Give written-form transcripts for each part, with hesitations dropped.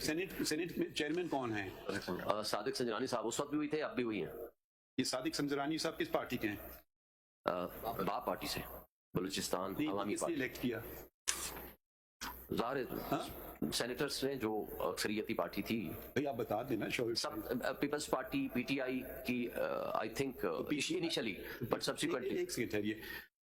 Senate में chairman कौन है? सादिक संजरानी साहब उस वक्त भी हुई थे, अब भी हुई हैं। ये सादिक संजरानी साहब किस पार्टी के हैं? बाप पार्टी से, बलूचिस्तान अवामी किसने पार्टी। इलेक्ट किया? ज़ाहिर सेनेटर्स ने जो अक्सरियती पार्टी थी, भाई आप बता देना शोएब। सब पीपल्स पार्टी पीटीआई की I think initially but subsequently. एक सेकंड ठहरिए,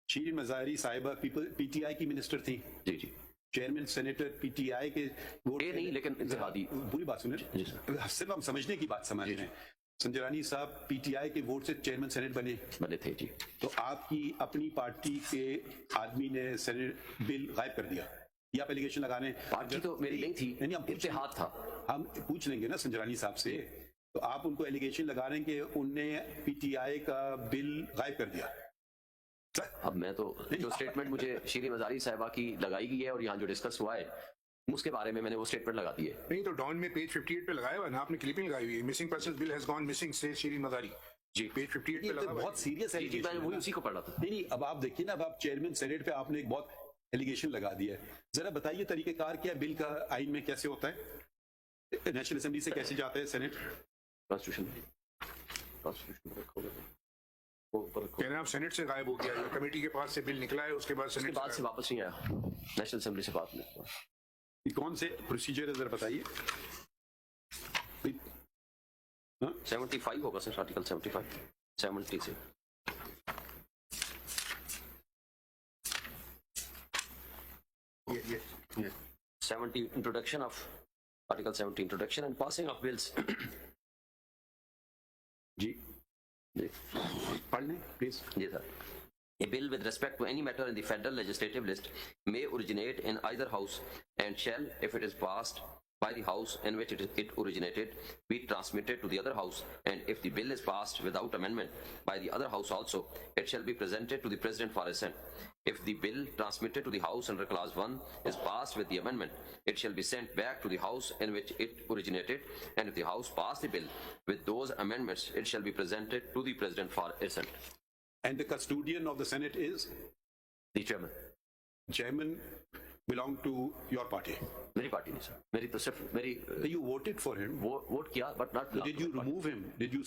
शीरीन मज़ारी साहिबा पीटीआई की मिनिस्टर थी, जी जी, चेयरमैन सेनेटर पीटीआई के वोट ये नहीं लेकिन इत्तेहादी। पूरी बात सुने, जी सर। सिर्फ हम समझने की बात समझ रहे हैं। संजरानी साहब पीटीआई के वोट से चेयरमैन सेनेट बने थे जी। तो आपकी अपनी पार्टी के आदमी ने सेनेट बिल गायब कर दिया, ये आप एलिगेशन लगा रहे हैं? पार्टी तो मेरी नहीं थी, नहीं, हम इत्तेहाद था। हम पूछ लेंगे ना संजरानी साहब से, तो आप उनको एलिगेशन लगा रहे हैं कि उनने पीटीआई का बिल गायब कर दिया। अब मैं तो जो स्टेटमेंट मुझे शीरीन मज़ारी साहिबा की लगाई गई है और यहाँ जो डिस्कस हुआ है उसके बारे में मैंने वो स्टेटमेंट लगा दी है। नहीं तो डॉन में पेज 58 पे लगाया हुआ ना आपने, क्लिपिंग लगाई हुई है, missing person bill has gone missing से शीरीन मज़ारी जी, पेज 58 पे लगा हुआ है। बहुत सीरियस जी, मैं वही उसी को पढ़ रहा था। नहीं, अब आप देखिए ना, अब आप चेयरमैन सेनेट पे आपने एक बहुत एलिगेशन लगा दिया है। जरा बताइए तरीकेकार क्या बिल का आइन में कैसे होता है, नेशनल असेंबली से कैसे जाता है सेनेट? कॉन्स्टिट्यूशन कह रहे हैं आप सेनेट से गायब हो गया, ये कमेटी के पास से बिल निकला है, उसके बाद उसके सेनेट बाद से वापस नहीं आया, नेशनल असेंबली से बात नहीं। ये कौन से प्रोसीजर है जरा बताइए। 75 होगा सर, आर्टिकल 75 70 से। ये 70 introduction of article 70 introduction and passing of bills. जी जी पढ़ लें प्लीज। जी sir. A bill with respect to any matter in the federal legislative list may originate in either house and shall, if it is passed by the house in which it originated, be transmitted to the other house, and if the bill is passed without amendment by the other house also, it shall be presented to the President for assent. If the bill transmitted to the house under clause 1 is passed with the amendment, it shall be sent back to the house in which it originated, and if the house pass the bill with those amendments, it shall be presented to the President for assent. And the custodian of the Senate is? The chairman. Chairman belong to your party? मेरी party नहीं sir, मेरी तो सिर्फ मेरी You voted for him. Vote किया but not. Did you remove him? Did you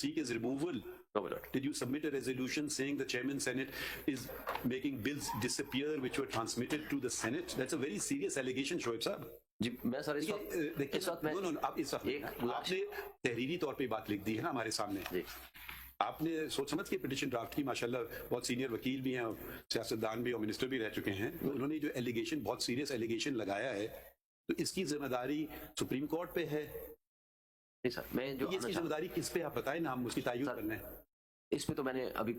seek his removal? No, my lord. Did you submit a resolution saying the chairman Senate is making bills disappear which were transmitted to the Senate? That's a very serious allegation, Shoaib साहब। जी मैं sir इस वक्त no आप इस वक्त आपने तहरीरी तौर पे बात लिख दी है ना हमारे सामने जी। आपने सोच समझ के पिटीशन ड्राफ्ट की, माशाल्लाह बहुत सीनियर वकील भी हैं, सियासतदान भी और मिनिस्टर भी रह चुके हैं, तो उन्होंने जो एलिगेशन बहुत सीरियस एलिगेशन लगाया है तो इसकी जिम्मेदारी सुप्रीम कोर्ट पे है। नहीं सर, मैं जो इसकी जिम्मेदारी किस पे आप बताएं ना, हम उसकी तायुब करना है। इस पे तो मैंने अभी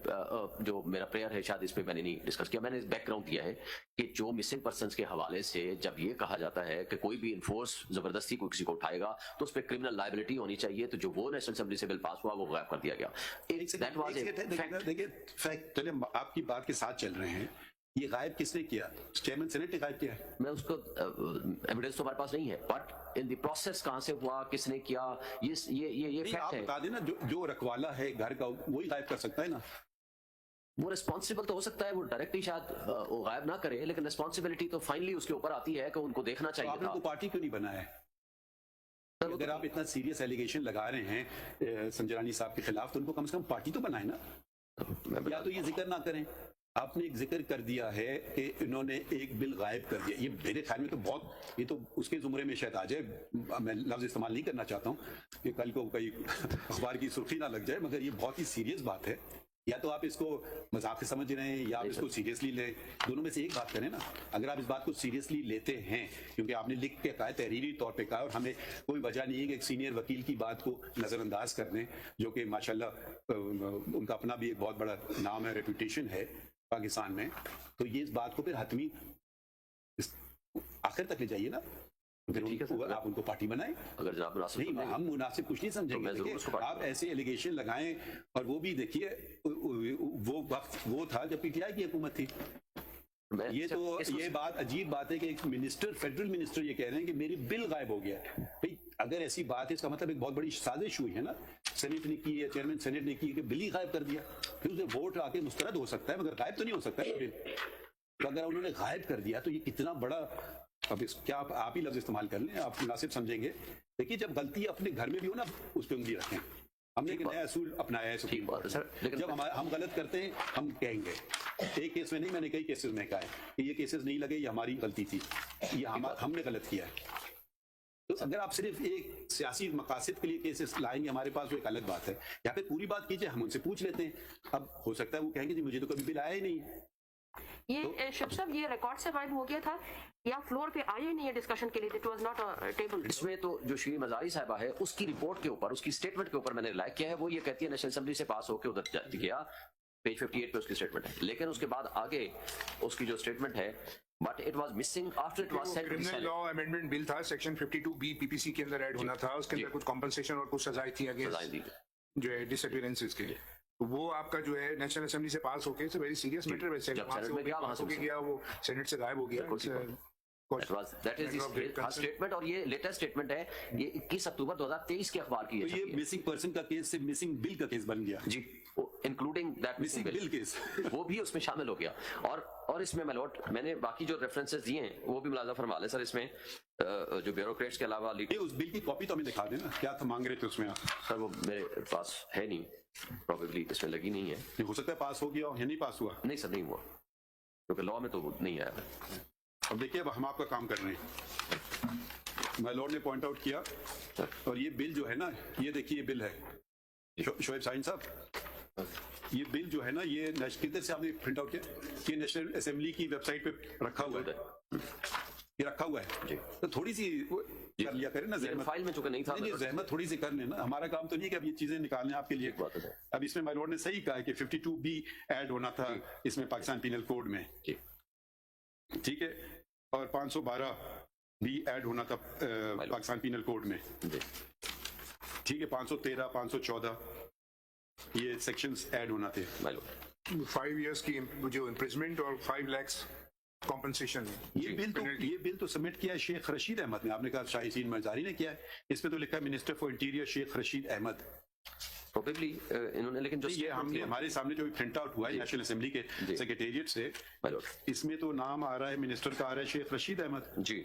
जो मेरा प्रेयर है शायद इस पे मैंने नहीं डिस्कस किया। मैंने बैकग्राउंड दिया है कि जो मिसिंग पर्सन्स के हवाले से जब ये कहा जाता है कि कोई भी इन्फोर्स जबरदस्ती को किसी को उठाएगा तो उस पर क्रिमिनल लायबिलिटी होनी चाहिए, तो जो वो नेशनल असेंबली से बिल पास हुआ वो गायब कर दिया गया। देखिए फैक्ट, चलिए आपकी बात के साथ चल रहे हैं, ये गायब किसने किया? चेयरमैन सेनेट ने गायब किया है। मैं उसको एविडेंस तो हमारे पास नहीं है, बट इन द प्रोसेस कहां से हुआ, किसने किया, ये फैक्ट आप है। बता देना, जो रखवाला है घर का वही गायब कर सकता है ना। वो रिस्पॉन्सिबल तो हो सकता है, वो डायरेक्टली शायद वो गायब ना करे, लेकिन रिस्पॉन्सिबिलिटी तो फाइनली उसके ऊपर आती है कि उनको देखना चाहिए आपने था। को पार्टी क्यों नहीं बनाया है? अगर आप इतना सीरियस एलिगेशन लगा रहे हैं संजरानी साहब के खिलाफ तो उनको कम से कम पार्टी तो बनाए ना, या तो ये जिक्र ना करें। आपने एक जिक्र कर दिया है कि इन्होंने एक बिल गायब कर दिया, ये मेरे ख्याल में तो बहुत, ये तो उसके जुमरे में शायद आ जाए, मैं लफ्ज इस्तेमाल नहीं करना चाहता हूँ कि कल को कोई अखबार की सुर्खी ना लग जाए, मगर ये बहुत ही सीरियस बात है। या तो आप इसको मजाक से समझ रहे हैं या आप इसको सीरियसली लें, दोनों में से एक बात करें ना। अगर आप इस बात को सीरियसली लेते हैं, क्योंकि आपने लिख के कहा है, तहरीरी तौर पे कहा है, और हमें कोई वजह नहीं है कि एक सीनियर वकील की बात को नज़रअंदाज कर दें, जो कि माशाल्लाह उनका अपना भी एक बहुत बड़ा नाम है, रेपुटेशन है पाकिस्तान में, तो ये इस बात को फिर हतमी आखिर तक ले जाइए ना, फिर आप उनको पार्टी बनाएं। अगर जनाब मुनासिब नहीं, हम मुनासिब कुछ नहीं समझेंगे। आप ऐसे एलिगेशन लगाएं, और वो भी देखिए वो वक्त वो था जब पीटीआई की हुकूमत थी। ये तो ये बात अजीब बात है कि एक मिनिस्टर, फेडरल मिनिस्टर ये कह रहे हैं कि मेरी बिल गायब हो गया है। भाई अगर ऐसी बात है, इसका मतलब एक बहुत बड़ी साजिश हुई है ना, सेनेट ने की है, चेयरमैन सेनेट ने की कि बिल ही गायब कर दिया। फिर उसे वोट आके मुस्तरद हो सकता है, मगर गायब तो नहीं हो सकता है बिल। तो अगर उन्होंने गायब कर दिया तो ये कितना बड़ा अब क्या आप ही लफ्ज इस्तेमाल कर लें, आप मुनासिब समझेंगे। देखिए जब गलती अपने घर में भी हो ना, उस पर उंगली रखें। हमने एक नया असूल अपनाया है सुप्रीम कोर्ट सर, में। लेकिन- जब हम गलत करते हैं हम कहेंगे, एक केस में नहीं, मैंने कई केसेस में कहा है कि ये केसेस नहीं लगे, ये हमारी गलती थी, ये हमने गलत किया है। तो अगर आप सिर्फ एक सियासी मकासद के लिए केसेस लाएंगे हमारे पास, वो एक अलग बात है। यहाँ पे पूरी बात कीजिए, हम उनसे पूछ लेते हैं। अब हो सकता है वो कहेंगे जी मुझे तो कभी बिल आया ही नहीं है। ये शिव साहब ये रिकॉर्ड से गायब हो गया था या फ्लोर पे आया ही नहीं है डिस्कशन के लिए? It was not a table. इसमें तो जो श्री मजारी साहिबा है उसकी रिपोर्ट के ऊपर, उसकी स्टेटमेंट के ऊपर मैंने रिलाई किया है। वो ये कहती है नेशनल असेंबली से पास होकर उधर गया, पेज 58 पे उसकी स्टेटमेंट है। लेकिन उसके बाद आगे उसकी जो स्टेटमेंट है, but it was missing after it was sent to criminal law amendment bill था, सेक्शन 52B पीपीसी के अंदर ऐड होना था, उसके अंदर कुछ कॉम्पनसेशन और कुछ सजाएं थी अगेंस्ट जो है डिसअपीयरेंसेस के लिए। तो वो आपका जो है नेशनल असेंबली से पास होके, it's a very serious matter. वैसे जब सेनेट में गया, वहां से गया, वो सेनेट से गायब हो गया। That is the statement. और ये लेटेस्ट स्टेटमेंट है, ये 21 अक्टूबर 2023 के अखबार की तो है। ये मिसिंग पर्सन का केस से मिसिंग बिल का केस बन गया जी, including that missing bill case. वो भी उसमें शामिल हो गया। और इसमें मैंने बाकी जो रेफरेंसेस दिए हैं वो भी मुलाजा फरमा ले सर। इसमें जो ब्यूरोक्रेट्स के अलावा ये उस बिल की कॉपी तो हमें दिखा देना, क्या था मांग रहे थे उसमें आप? सर वो मेरे पास है नहीं, प्रोबेबली इसमें लगी नहीं है। ये हो सकता है पास हो गया हो या नहीं पास हुआ। नहीं सर, नहीं हुआ, क्योंकि लॉ में तो वो नहीं आया। अब देखिए अब हम आपका काम कर रहे हैं। माय लॉर्ड ने पॉइंट आउट किया, और ये बिल जो है ना, ये देखिए ये बिल है शोएब साइन साहब, ये बिल जो है ना, ये किधर से आपने प्रिंट आउट किया? ये नेशनल असेंबली की वेबसाइट पे रखा हुआ है, ये रखा हुआ है। तो थोड़ी सी कर लिया करें ना, जहमत। फाइल में चूंकि नहीं था, नहीं, जहमत थोड़ी सी कर लेना। हमारा काम तो नहीं है कि अब ये चीजें निकालने आपके लिए। बात है। अब इसमें माय लॉर्ड ने सही कहा है कि 52B ऐड होना था इसमें पाकिस्तान पीनल कोड में, ठीक है, और 512 भी ऐड होना था पाकिस्तान पीनल कोड में, ठीक है, 513 514 ये सेक्शंस ऐड होना थे। 5 years की जो इम्प्रिजमेंट और 5 lakhs कॉम्पनसेशन। ये बिल तो सबमिट किया है शेख रशीद अहमद ने। आपने कहा शाहीन मजारी ने किया है, इसमें तो लिखा है minister for interior Sheikh Rashid Ahmed. Probably इन्होंने, लेकिन जो ये हमने हमारे सामने जो प्रिंट आउट हुआ है नेशनल असेंबली के सेक्रेटेरिएट से, इसमें तो नाम आ रहा है मिनिस्टर का, आ रहा है शेख रशीद अहमद। जी